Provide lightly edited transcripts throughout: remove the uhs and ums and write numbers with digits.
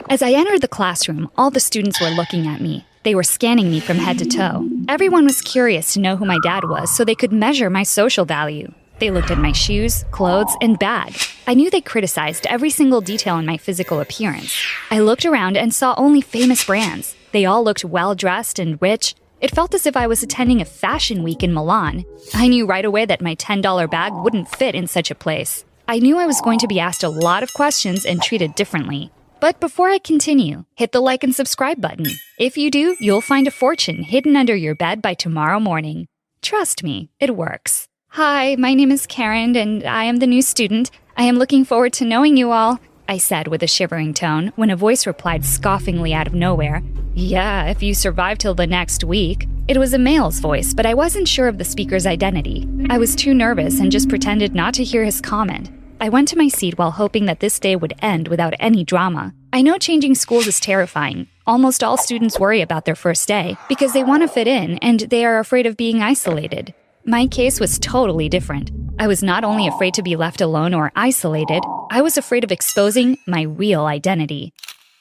As I entered the classroom, all the students were looking at me. They were scanning me from head to toe. Everyone was curious to know who my dad was so they could measure my social value. They looked at my shoes, clothes, and bag. I knew they criticized every single detail in my physical appearance. I looked around and saw only famous brands. They all looked well-dressed and rich. It felt as if I was attending a fashion week in Milan. I knew right away that my $10 bag wouldn't fit in such a place. I knew I was going to be asked a lot of questions and treated differently. But before I continue, hit the like and subscribe button. If you do, you'll find a fortune hidden under your bed by tomorrow morning. Trust me, it works. Hi, my name is Karen, and I am the new student. I am looking forward to knowing you all, I said with a shivering tone, when a voice replied scoffingly out of nowhere, Yeah, if you survive till the next week. It was a male's voice, but I wasn't sure of the speaker's identity. I was too nervous and just pretended not to hear his comment. I went to my seat while hoping that this day would end without any drama. I know changing schools is terrifying. Almost all students worry about their first day because they want to fit in and they are afraid of being isolated. My case was totally different. I was not only afraid to be left alone or isolated, I was afraid of exposing my real identity.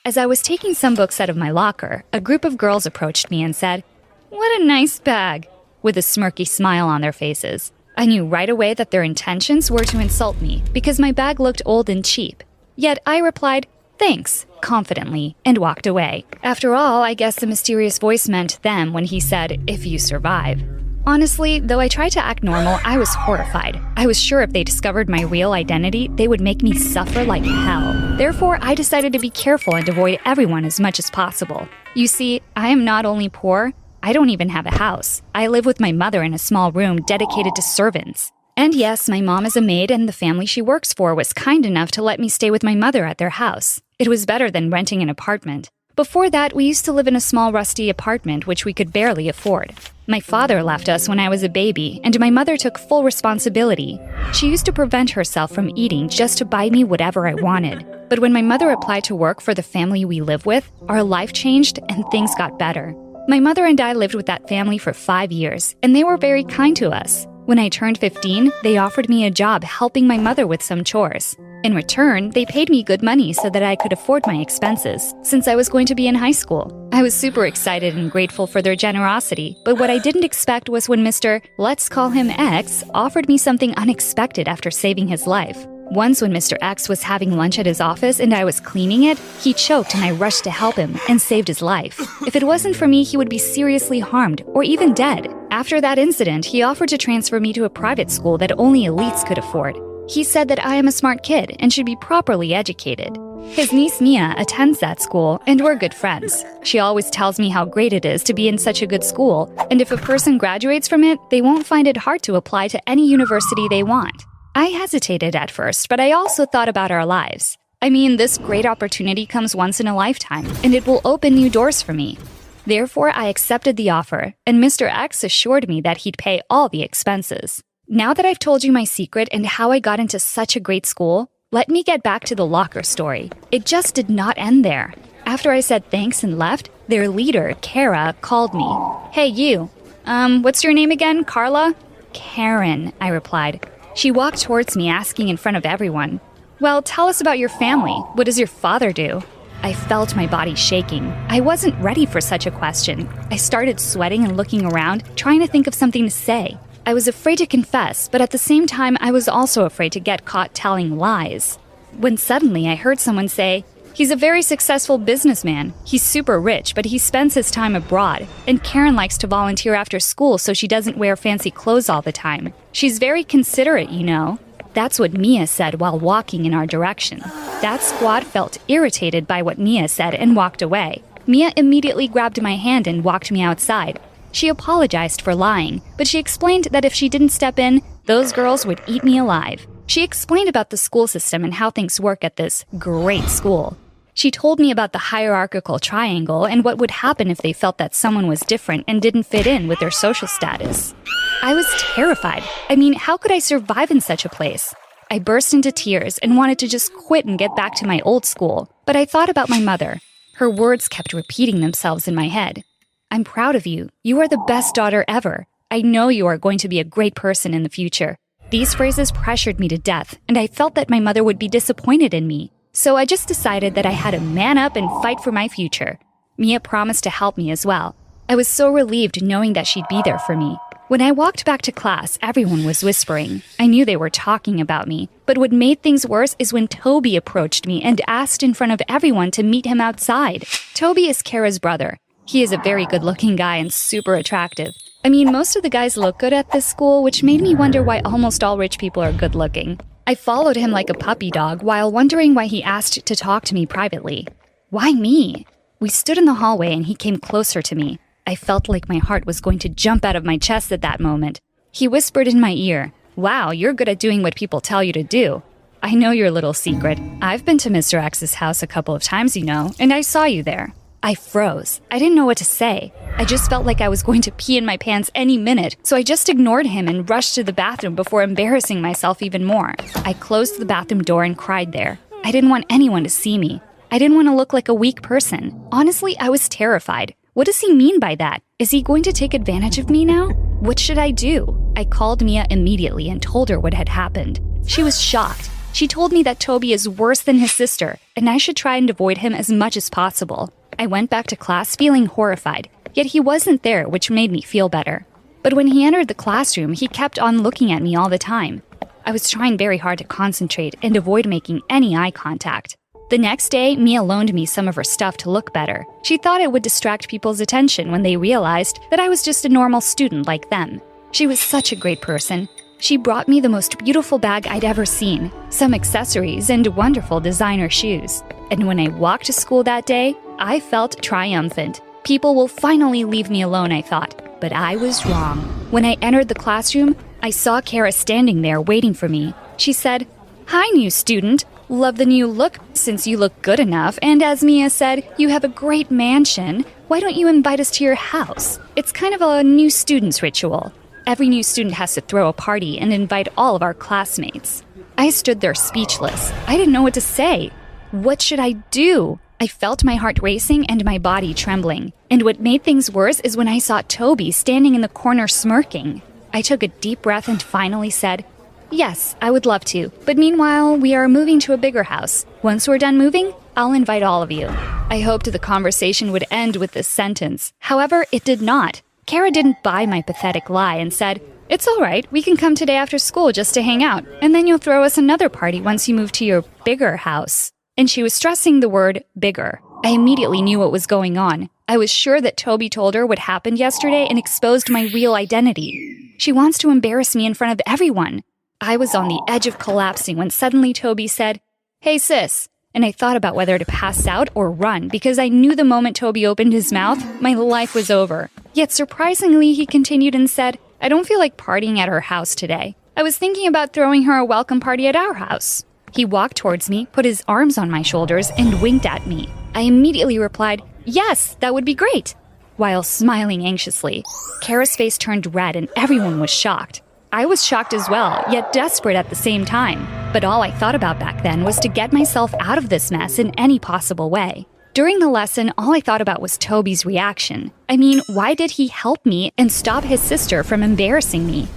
As I was taking some books out of my locker, a group of girls approached me and said, "What a nice bag," with a smirky smile on their faces. I knew right away that their intentions were to insult me because my bag looked old and cheap. Yet I replied, "Thanks," confidently, and walked away. After all, I guess the mysterious voice meant them when he said, "if you survive." Honestly, though I tried to act normal, I was horrified. I was sure if they discovered my real identity, they would make me suffer like hell. Therefore, I decided to be careful and avoid everyone as much as possible. You see, I am not only poor, I don't even have a house. I live with my mother in a small room dedicated to servants. And yes, my mom is a maid and the family she works for was kind enough to let me stay with my mother at their house. It was better than renting an apartment. Before that, we used to live in a small rusty apartment which we could barely afford. My father left us when I was a baby, and my mother took full responsibility. She used to prevent herself from eating just to buy me whatever I wanted. But when my mother applied to work for the family we live with, our life changed and things got better. My mother and I lived with that family for 5 years, and they were very kind to us. When I turned 15, they offered me a job helping my mother with some chores. In return, they paid me good money so that I could afford my expenses, since I was going to be in high school. I was super excited and grateful for their generosity, but what I didn't expect was when Mr. Let's call him X offered me something unexpected after saving his life. Once when Mr. X was having lunch at his office and I was cleaning it, he choked and I rushed to help him and saved his life. If it wasn't for me, he would be seriously harmed or even dead. After that incident, he offered to transfer me to a private school that only elites could afford. He said that I am a smart kid and should be properly educated. His niece Mia attends that school and we're good friends. She always tells me how great it is to be in such a good school, and if a person graduates from it, they won't find it hard to apply to any university they want. I hesitated at first, but I also thought about our lives. I mean, this great opportunity comes once in a lifetime, and it will open new doors for me. Therefore, I accepted the offer, and Mr. X assured me that he'd pay all the expenses. Now that I've told you my secret and how I got into such a great school, let me get back to the locker story. It just did not end there. After I said thanks and left, their leader, Kara, called me. "Hey, you. What's your name again, Carla?" "Karen," I replied. She walked towards me, asking in front of everyone, "Well, tell us about your family. What does your father do?" I felt my body shaking. I wasn't ready for such a question. I started sweating and looking around, trying to think of something to say. I was afraid to confess, but at the same time, I was also afraid to get caught telling lies. When suddenly I heard someone say, "He's a very successful businessman. He's super rich, but he spends his time abroad. And Karen likes to volunteer after school so she doesn't wear fancy clothes all the time. She's very considerate, you know." That's what Mia said while walking in our direction. That squad felt irritated by what Mia said and walked away. Mia immediately grabbed my hand and walked me outside. She apologized for lying, but she explained that if she didn't step in, those girls would eat me alive. She explained about the school system and how things work at this great school. She told me about the hierarchical triangle and what would happen if they felt that someone was different and didn't fit in with their social status. I was terrified. I mean, how could I survive in such a place? I burst into tears and wanted to just quit and get back to my old school, but I thought about my mother. Her words kept repeating themselves in my head. "I'm proud of you. You are the best daughter ever. I know you are going to be a great person in the future." These phrases pressured me to death, and I felt that my mother would be disappointed in me. So I just decided that I had to man up and fight for my future. Mia promised to help me as well. I was so relieved knowing that she'd be there for me. When I walked back to class, everyone was whispering. I knew they were talking about me, but what made things worse is when Toby approached me and asked in front of everyone to meet him outside. Toby is Kara's brother. He is a very good-looking guy and super attractive. I mean, most of the guys look good at this school, which made me wonder why almost all rich people are good-looking. I followed him like a puppy dog while wondering why he asked to talk to me privately. Why me? We stood in the hallway and he came closer to me. I felt like my heart was going to jump out of my chest at that moment. He whispered in my ear, "Wow, you're good at doing what people tell you to do. I know your little secret. I've been to Mr. X's house a couple of times, you know, and I saw you there." I froze. I didn't know what to say. I just felt like I was going to pee in my pants any minute, so I just ignored him and rushed to the bathroom before embarrassing myself even more. I closed the bathroom door and cried there. I didn't want anyone to see me. I didn't want to look like a weak person. Honestly, I was terrified. What does he mean by that? Is he going to take advantage of me now? What should I do? I called Mia immediately and told her what had happened. She was shocked. She told me that Toby is worse than his sister, and I should try and avoid him as much as possible. I went back to class feeling horrified, yet he wasn't there, which made me feel better. But when he entered the classroom, he kept on looking at me all the time. I was trying very hard to concentrate and avoid making any eye contact. The next day, Mia loaned me some of her stuff to look better. She thought it would distract people's attention when they realized that I was just a normal student like them. She was such a great person. She brought me the most beautiful bag I'd ever seen, some accessories, and wonderful designer shoes. And when I walked to school that day, I felt triumphant. People will finally leave me alone, I thought. But I was wrong. When I entered the classroom, I saw Kara standing there waiting for me. She said, "Hi, new student. Love the new look since you look good enough. And as Mia said, you have a great mansion. Why don't you invite us to your house? It's kind of a new student's ritual. Every new student has to throw a party and invite all of our classmates." I stood there speechless. I didn't know what to say. What should I do? I felt my heart racing and my body trembling. And what made things worse is when I saw Toby standing in the corner smirking. I took a deep breath and finally said, "Yes, I would love to. But meanwhile, we are moving to a bigger house. Once we're done moving, I'll invite all of you." I hoped the conversation would end with this sentence. However, it did not. Kara didn't buy my pathetic lie and said, "It's all right. We can come today after school just to hang out. And then you'll throw us another party once you move to your bigger house." And she was stressing the word bigger. I immediately knew what was going on. I was sure that Toby told her what happened yesterday and exposed my real identity. She wants to embarrass me in front of everyone. I was on the edge of collapsing when suddenly Toby said, "Hey sis," and I thought about whether to pass out or run because I knew the moment Toby opened his mouth, my life was over. Yet surprisingly, he continued and said, "I don't feel like partying at her house today. I was thinking about throwing her a welcome party at our house." He walked towards me, put his arms on my shoulders, and winked at me. I immediately replied, "Yes, that would be great," while smiling anxiously. Kara's face turned red and everyone was shocked. I was shocked as well, yet desperate at the same time. But all I thought about back then was to get myself out of this mess in any possible way. During the lesson, all I thought about was Toby's reaction. I mean, why did he help me and stop his sister from embarrassing me?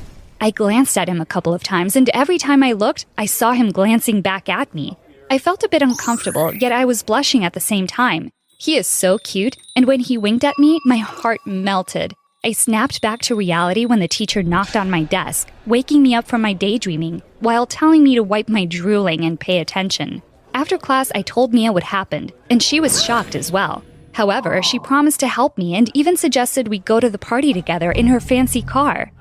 I glanced at him a couple of times, and every time I looked, I saw him glancing back at me. I felt a bit uncomfortable, yet I was blushing at the same time. He is so cute, and when he winked at me, my heart melted. I snapped back to reality when the teacher knocked on my desk, waking me up from my daydreaming, while telling me to wipe my drooling and pay attention. After class, I told Mia what happened, and she was shocked as well. However, she promised to help me and even suggested we go to the party together in her fancy car.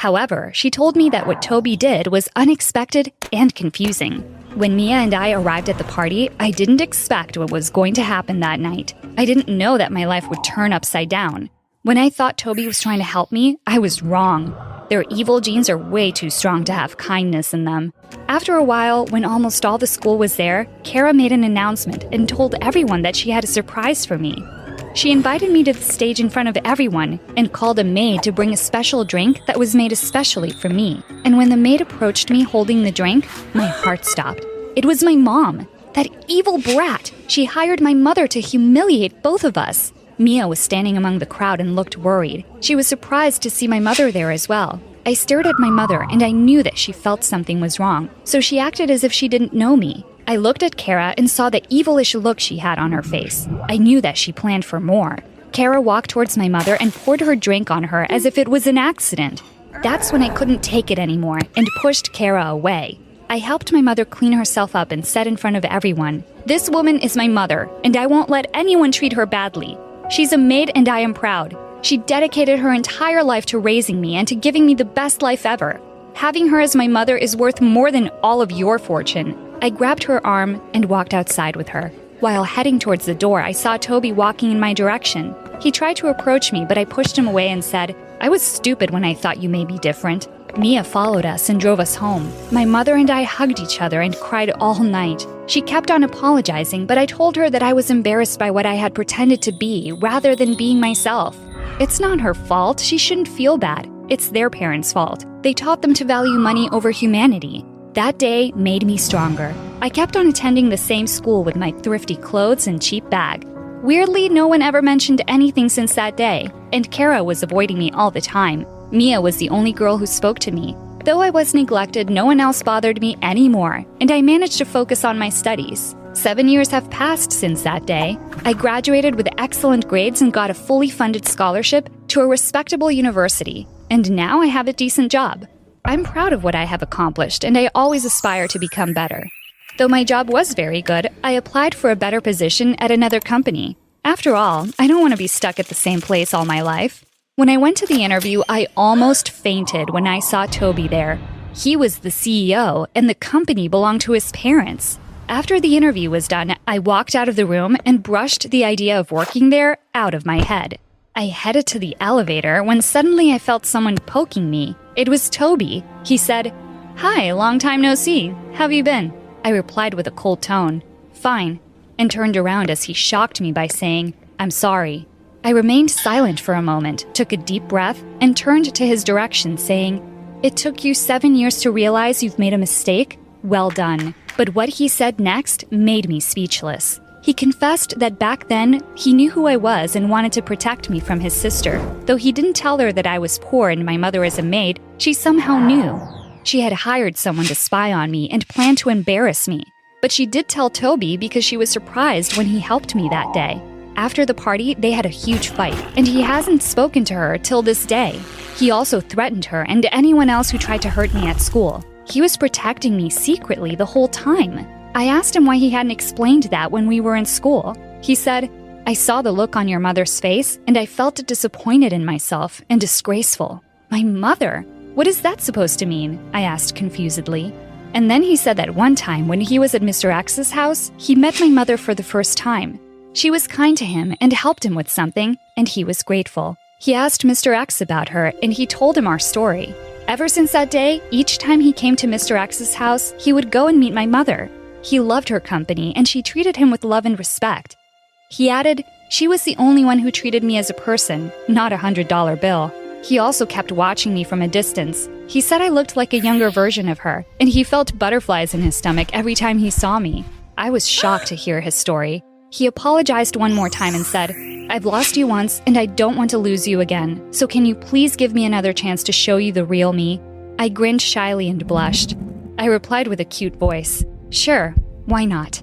However, she told me that what Toby did was unexpected and confusing. When Mia and I arrived at the party, I didn't expect what was going to happen that night. I didn't know that my life would turn upside down. When I thought Toby was trying to help me, I was wrong. Their evil genes are way too strong to have kindness in them. After a while, when almost all the school was there, Kara made an announcement and told everyone that she had a surprise for me. She invited me to the stage in front of everyone and called a maid to bring a special drink that was made especially for me. And when the maid approached me holding the drink, my heart stopped. It was my mom. That evil brat. She hired my mother to humiliate both of us. Mia was standing among the crowd and looked worried. She was surprised to see my mother there as well. I stared at my mother and I knew that she felt something was wrong, so she acted as if she didn't know me. I looked at Kara and saw the evilish look she had on her face. I knew that she planned for more. Kara walked towards my mother and poured her drink on her as if it was an accident. That's when I couldn't take it anymore and pushed Kara away. I helped my mother clean herself up and said in front of everyone, "This woman is my mother, and I won't let anyone treat her badly. She's a maid and I am proud. She dedicated her entire life to raising me and to giving me the best life ever. Having her as my mother is worth more than all of your fortune." I grabbed her arm and walked outside with her. While heading towards the door, I saw Toby walking in my direction. He tried to approach me, but I pushed him away and said, "I was stupid when I thought you may be different." Mia followed us and drove us home. My mother and I hugged each other and cried all night. She kept on apologizing, but I told her that I was embarrassed by what I had pretended to be rather than being myself. It's not her fault. She shouldn't feel bad. It's their parents' fault. They taught them to value money over humanity. That day made me stronger. I kept on attending the same school with my thrifty clothes and cheap bag. Weirdly, no one ever mentioned anything since that day, and Kara was avoiding me all the time. Mia was the only girl who spoke to me. Though I was neglected, no one else bothered me anymore, and I managed to focus on my studies. 7 years have passed since that day. I graduated with excellent grades and got a fully funded scholarship to a respectable university, and now I have a decent job. I'm proud of what I have accomplished, and I always aspire to become better. Though my job was very good, I applied for a better position at another company. After all, I don't want to be stuck at the same place all my life. When I went to the interview, I almost fainted when I saw Toby there. He was the CEO, and the company belonged to his parents. After the interview was done, I walked out of the room and brushed the idea of working there out of my head. I headed to the elevator when suddenly I felt someone poking me. It was Toby. He said, "Hi, long time no see. How've you been?" I replied with a cold tone, "Fine," and turned around as he shocked me by saying, "I'm sorry." I remained silent for a moment, took a deep breath, and turned to his direction, saying, "It took you 7 years to realize you've made a mistake? Well done." But what he said next made me speechless. He confessed that back then, he knew who I was and wanted to protect me from his sister. Though he didn't tell her that I was poor and my mother is a maid, she somehow knew. She had hired someone to spy on me and planned to embarrass me. But she did tell Toby because she was surprised when he helped me that day. After the party, they had a huge fight, and he hasn't spoken to her till this day. He also threatened her and anyone else who tried to hurt me at school. He was protecting me secretly the whole time. I asked him why he hadn't explained that when we were in school. He said, "I saw the look on your mother's face, and I felt disappointed in myself and disgraceful." My mother? What is that supposed to mean? I asked confusedly. And then he said that one time when he was at Mr. X's house, he met my mother for the first time. She was kind to him and helped him with something, and he was grateful. He asked Mr. X about her, and he told him our story. Ever since that day, each time he came to Mr. X's house, he would go and meet my mother. He loved her company, and she treated him with love and respect. He added, "She was the only one who treated me as a person, not a $100 bill." He also kept watching me from a distance. He said I looked like a younger version of her, and he felt butterflies in his stomach every time he saw me. I was shocked to hear his story. He apologized one more time and said, "I've lost you once, and I don't want to lose you again, so can you please give me another chance to show you the real me?" I grinned shyly and blushed. I replied with a cute voice, "Sure, why not?"